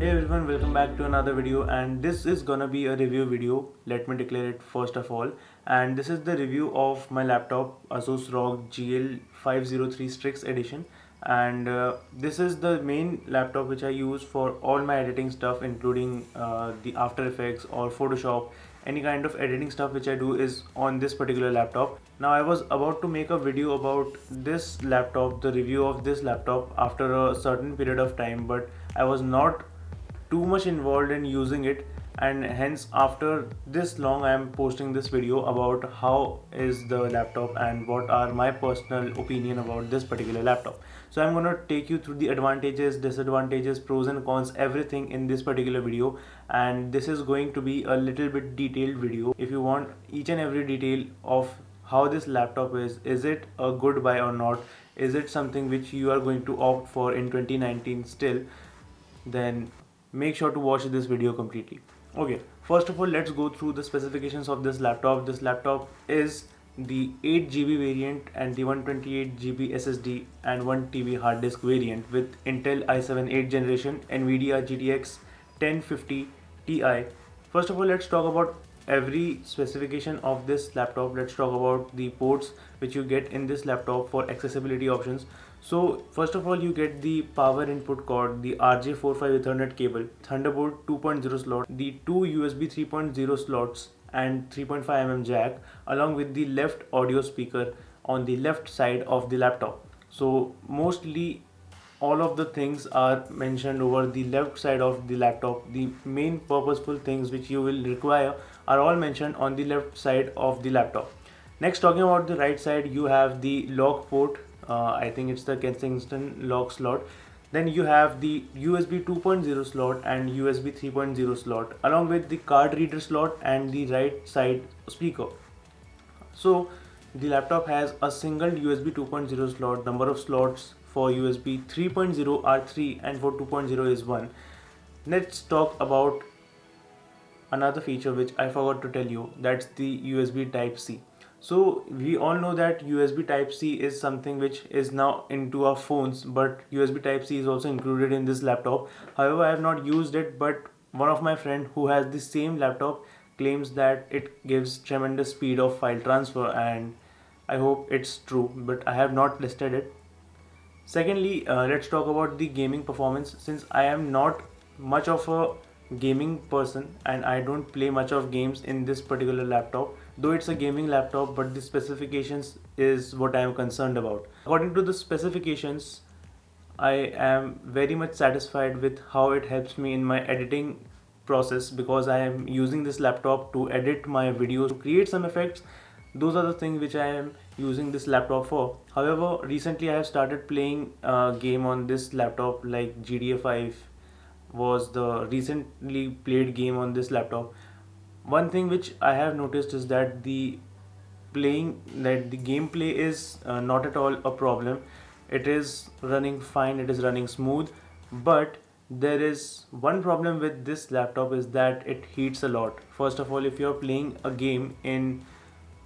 Hey everyone, welcome back to another video, and this is gonna be a review video. Let me declare it first of all. And this is the review of my laptop Asus ROG GL503 Strix edition. And this is the main laptop which I use for all my editing stuff, including the After Effects or Photoshop. Any kind of editing stuff which I do is on this particular laptop. Now I was about to make a video about this laptop, the review of this laptop after a certain period of time, but I was not too much involved in using it, and hence after this long I am posting this video about how is the laptop and what are my personal opinion about this particular laptop. So I'm going to take you through the advantages, disadvantages, pros and cons, everything in this particular video, and this is going to be a little bit detailed video. If you want each and every detail of how this laptop is it a good buy or not, is it something which you are going to opt for in 2019 still, then make sure to watch this video completely. Okay, first of all, let's go through the specifications of this laptop. This laptop is the 8 GB variant and the 128 GB SSD and 1 TB hard disk variant with Intel i7 8th generation, Nvidia GTX 1050 Ti. First of all, let's talk about every specification of this laptop. Let's talk about the ports which you get in this laptop for accessibility options. So first of all, you get the power input cord, the RJ45 Ethernet cable, Thunderbolt 2.0 slot, the two USB 3.0 slots and 3.5 mm jack, along with the left audio speaker on the left side of the laptop. So mostly all of the things are mentioned over the left side of the laptop. The main purposeful things which you will require are all mentioned on the left side of the laptop. Next, talking about the right side, you have the lock port. I think it's the Kensington lock slot. Then you have the USB 2.0 slot and USB 3.0 slot, along with the card reader slot and the right side speaker. So the laptop has a single USB 2.0 slot. Number of slots for USB 3.0 are 3 and for 2.0 is 1. Let's talk about another feature which I forgot to tell you, that's the USB type C. So we all know that USB type C is something which is now into our phones, but USB type C is also included in this laptop. However, I have not used it, but one of my friend who has the same laptop claims that it gives tremendous speed of file transfer, and I hope it's true, but I have not tested it. Secondly, let's talk about the gaming performance. Since I am not much of a gaming person and I don't play much of games in this particular laptop, though it's a gaming laptop, but the specifications is what I am concerned about. According to the specifications, I am very much satisfied with how it helps me in my editing process, because I am using this laptop to edit my videos, to create some effects. Those are the things which I am using this laptop for. However, recently I have started playing a game on this laptop, like GTA 5 was the recently played game on this laptop. One thing which I have noticed is that the gameplay is not at all a problem. It is running fine, it is running smooth, but there is one problem with this laptop is that it heats a lot. First of all, if you are playing a game in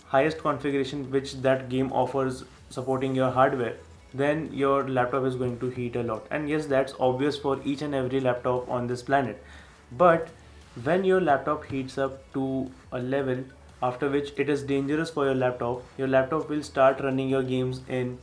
highest configuration which that game offers supporting your hardware, then your laptop is going to heat a lot. And yes, that's obvious for each and every laptop on this planet. But when your laptop heats up to a level after which it is dangerous for your laptop will start running your games in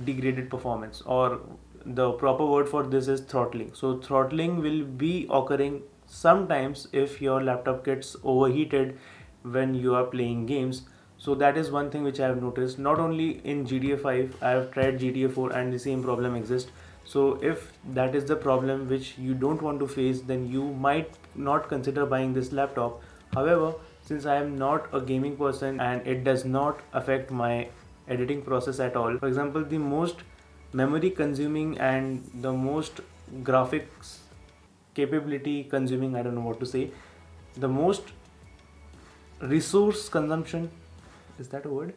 degraded performance, or the proper word for this is throttling. So throttling will be occurring sometimes if your laptop gets overheated when you are playing games. So that is one thing which I have noticed. Not only in GTA 5, I have tried GTA 4 and the same problem exists. So if that is the problem which you don't want to face, then you might not consider buying this laptop. However, since I am not a gaming person and it does not affect my editing process at all, for example, the most memory consuming and the most graphics capability consuming, I don't know what to say, the most resource consumption, is that a word?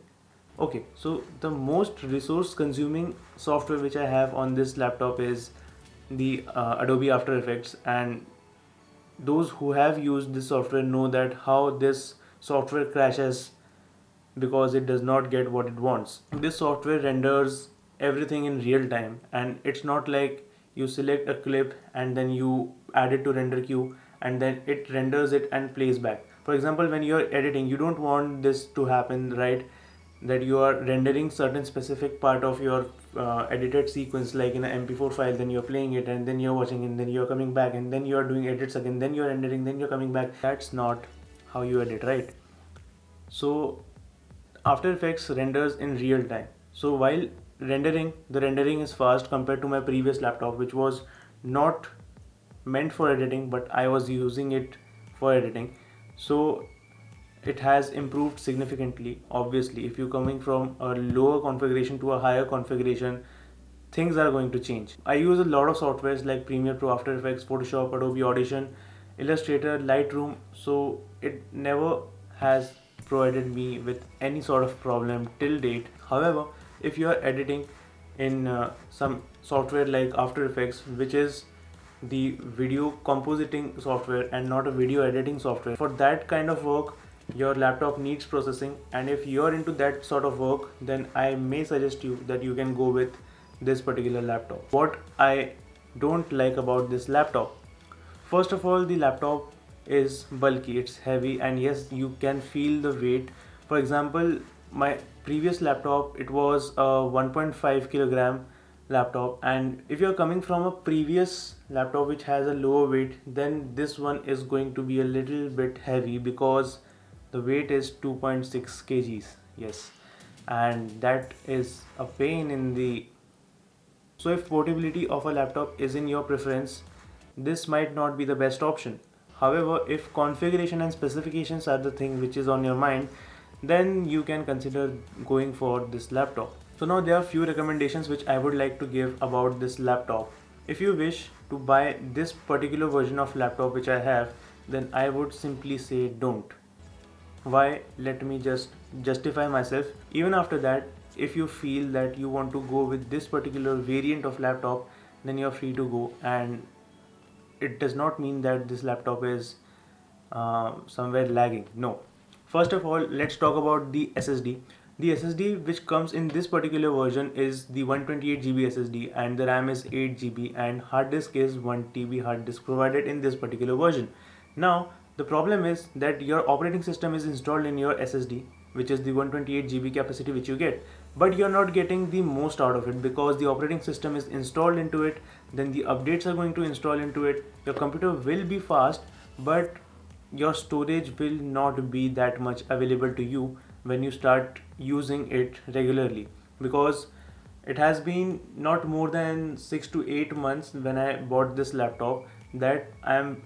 Okay, so the most resource consuming software which I have on this laptop is the Adobe After Effects, and those who have used this software know that how this software crashes because it does not get what it wants. This software renders everything in real time, and it's not like you select a clip and then you add it to render queue, and then it renders it and plays back. For example, when you're editing, you don't want this to happen, right? That you are rendering certain specific part of your edited sequence, like in an mp4 file, then you're playing it and then you're watching, and then you're coming back and then you're doing edits again, then you're rendering, then you're coming back. That's not how you edit, right? So After Effects renders in real time. So while rendering, the rendering is fast compared to my previous laptop, which was not meant for editing, but I was using it for editing. So it has improved significantly. Obviously, if you're coming from a lower configuration to a higher configuration, things are going to change. I use a lot of softwares like Premiere Pro, After Effects, Photoshop, Adobe Audition, Illustrator, Lightroom, so it never has provided me with any sort of problem till date. However, if you are editing in some software like After Effects, which is the video compositing software and not a video editing software, for that kind of work your laptop needs processing, and if you're into that sort of work, then I may suggest you that you can go with this particular laptop. What I don't like about this laptop: first of all, the laptop is bulky, it's heavy, and yes, you can feel the weight. For example, my previous laptop, it was a 1.5 kilogram laptop, and if you're coming from a previous laptop which has a lower weight, then this one is going to be a little bit heavy because the weight is 2.6 kgs. Yes, and that is a pain in the. So if portability of a laptop is in your preference, this might not be the best option. However, if configuration and specifications are the thing which is on your mind, then you can consider going for this laptop. So now there are few recommendations which I would like to give about this laptop. If you wish to buy this particular version of laptop which I have, then I would simply say don't. Why? Let me just justify myself. Even after that, if you feel that you want to go with this particular variant of laptop, then you're free to go, and it does not mean that this laptop is somewhere lagging. No. First of all, let's talk about the SSD. The SSD which comes in this particular version is the 128GB SSD, and the RAM is 8GB, and hard disk is 1TB hard disk provided in this particular version. Now the problem is that your operating system is installed in your SSD, which is the 128GB capacity which you get, but you're not getting the most out of it because the operating system is installed into it, then the updates are going to install into it. Your computer will be fast, but your storage will not be that much available to you when you start using it regularly, because it has been not more than 6 to 8 months when I bought this laptop that I am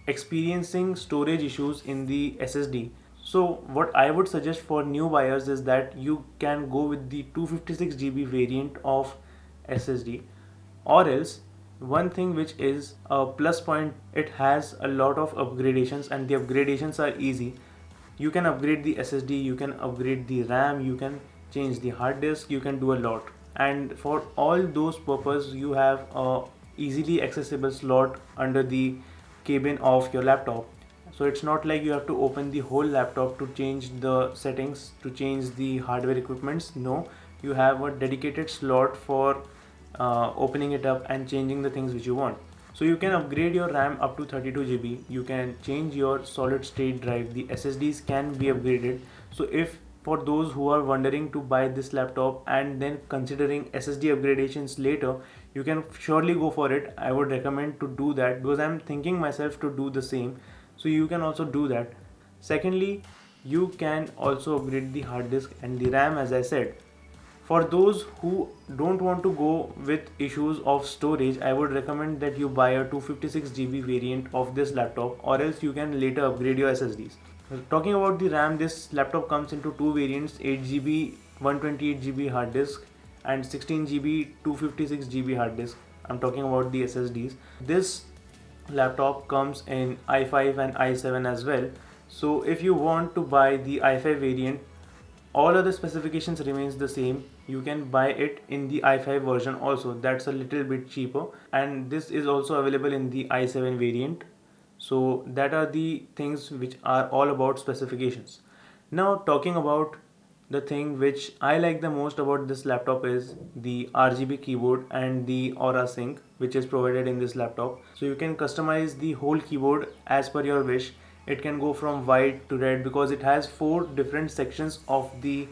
experiencing storage issues in the SSD. So what I would suggest for new buyers is that you can go with the 256GB variant of SSD, or else one thing which is a plus point, it has a lot of upgradations, and the upgradations are easy. You can upgrade the SSD, you can upgrade the RAM, you can change the hard disk, you can do a lot, and for all those purposes you have a easily accessible slot under the cabin of your laptop. So it's not like you have to open the whole laptop to change the settings, to change the hardware equipments. No, you have a dedicated slot for opening it up and changing the things which you want. So you can upgrade your RAM up to 32GB. You can change your solid state drive. The SSDs can be upgraded. So if for those who are wondering to buy this laptop and then considering SSD upgradations later, you can surely go for it. I would recommend to do that because I'm thinking myself to do the same. So you can also do that. Secondly, you can also upgrade the hard disk and the RAM, as I said. For those who don't want to go with issues of storage, I would recommend that you buy a 256GB variant of this laptop, or else you can later upgrade your SSDs. Talking about the RAM, this laptop comes into two variants: 8GB 128GB hard disk and 16GB 256GB hard disk. I'm talking about the SSDs. This laptop comes in i5 and i7 as well. So if you want to buy the i5 variant, all other specifications remains the same. You can buy it in the i5 version also, that's a little bit cheaper, and this is also available in the i7 variant. So that are the things which are all about specifications. Now talking about the thing which I like the most about this laptop is the RGB keyboard and the Aura Sync which is provided in this laptop. So you can customize the whole keyboard as per your wish. It can go from white to red because it has 4 different sections of the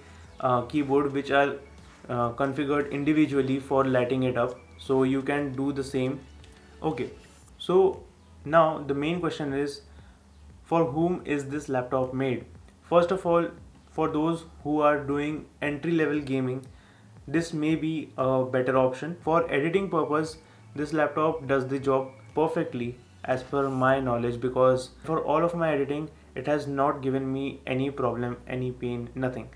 keyboard which are configured individually for lighting it up. So you can do the same. Okay, so now the main question is, for whom is this laptop made? First of all, for those who are doing entry level gaming, this may be a better option. For editing purpose, this laptop does the job perfectly as per my knowledge, because for all of my editing it has not given me any problem, any pain, nothing.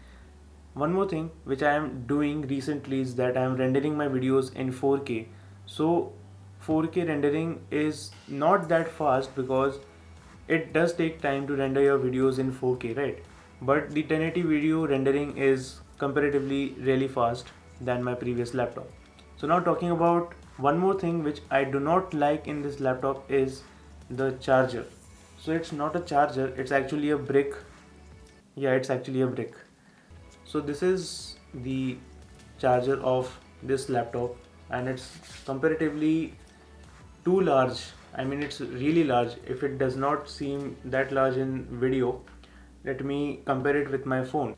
One more thing which I am doing recently is that I am rendering my videos in 4K. So 4K rendering is not that fast because it does take time to render your videos in 4K, right? But the 1080 video rendering is comparatively really fast than my previous laptop. So now talking about one more thing which I do not like in this laptop is the charger. So it's not a charger, it's actually a brick. Yeah, it's actually a brick. So this is the charger of this laptop, and it's comparatively too large. I mean, it's really large. If it does not seem that large in video, let me compare it with my phone.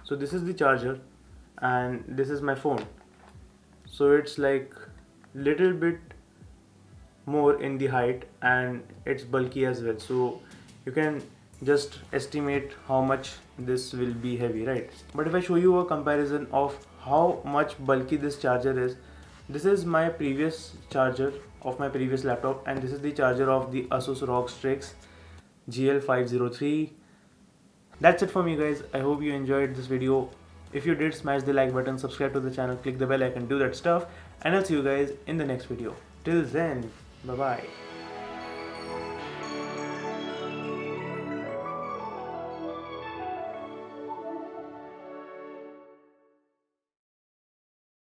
So this is the charger and this is my phone. So it's like little bit more in the height and it's bulky as well. So you can just estimate how much this will be heavy, right? But if I show you a comparison of how much bulky this charger is, this is my previous charger of my previous laptop, and this is the charger of the Asus ROG STRIX GL503. That's it for me, guys. I hope you enjoyed this video. If you did, smash the like button, subscribe to the channel, click the bell icon, do that stuff, and I'll see you guys in the next video. Till then, bye bye.